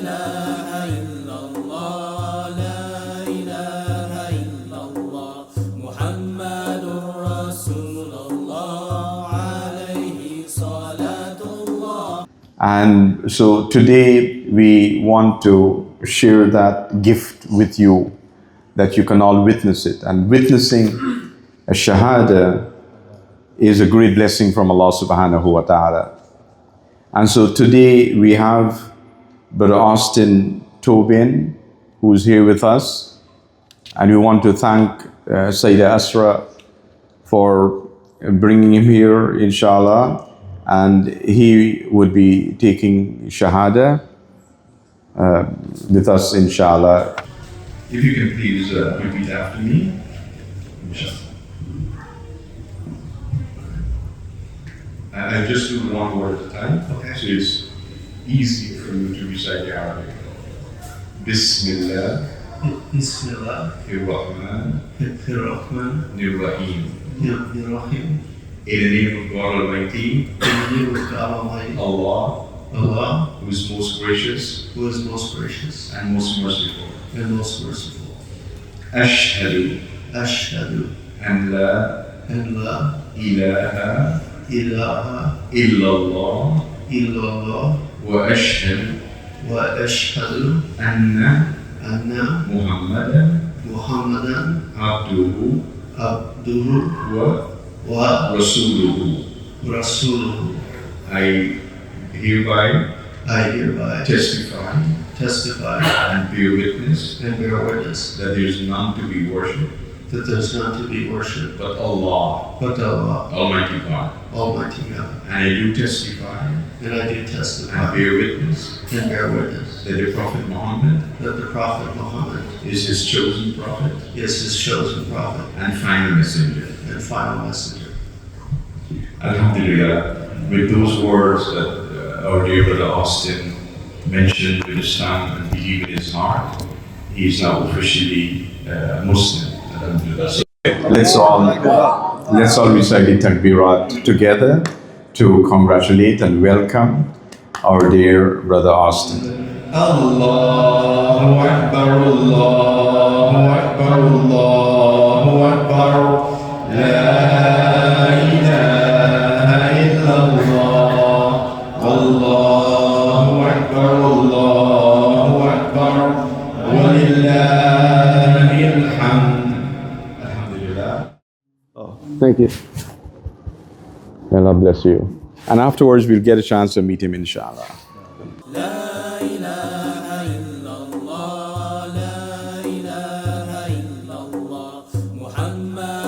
إله إلا الله لا إله إلا الله محمد رسول الله عليه صلاة الله. And so today we want to share that gift with you, that you can all witness it. And witnessing a Shahadah is a great blessing from Allah subhanahu wa ta'ala. And so today we have Brother Austin Tobin, who's here with us. And we want to thank Sayyidah Asra for bringing him here, inshallah. And he would be taking Shahada with us, inshallah. If you can please repeat after me. Inshallah. I just do one word at a time, okay. So it's easier for you to recite the Arabic. Bismillah. Bismillah. Ar-Rahman. Ar-Rahman. Ar-Rahim. Ar-Rahim. In the name of God Almighty. In the name of God Almighty. Allah. Allah. Who is most gracious. Who is most gracious. And most merciful. And most merciful. Ashhadu. Ashhadu. And la. And la. Ilaha. Ilaha. Illallah. Illallah. Wa ashhadu. Wa ashhadu. Anna. Anna. Muhammadan. Muhammadan. Abduhu. Abduhu. Wa Rasuluhu. Rasuluhu. I hereby testify and bear witness that there is none to be worshipped but Allah, Almighty God. And I do testify and bear witness that the Prophet Muhammad is his chosen prophet and final messenger. Alhamdulillah, with those words that our dear brother Austin mentioned with Islam and believe in his heart, he is now officially Muslim. Alhamdulillah. So, Let's all recite the takbirat together to congratulate and welcome our dear brother Austin. Allahu Akbar, Allahu Akbar, Allahu Akbar, La ilaha illallah, Allahu Akbar, Allahu Akbar, Walillahi alhamd. Alhamdulillah. Thank you. May Allah bless you. And afterwards we'll get a chance to meet him, inshallah. لا إله إلا الله لا إله إلا الله محمد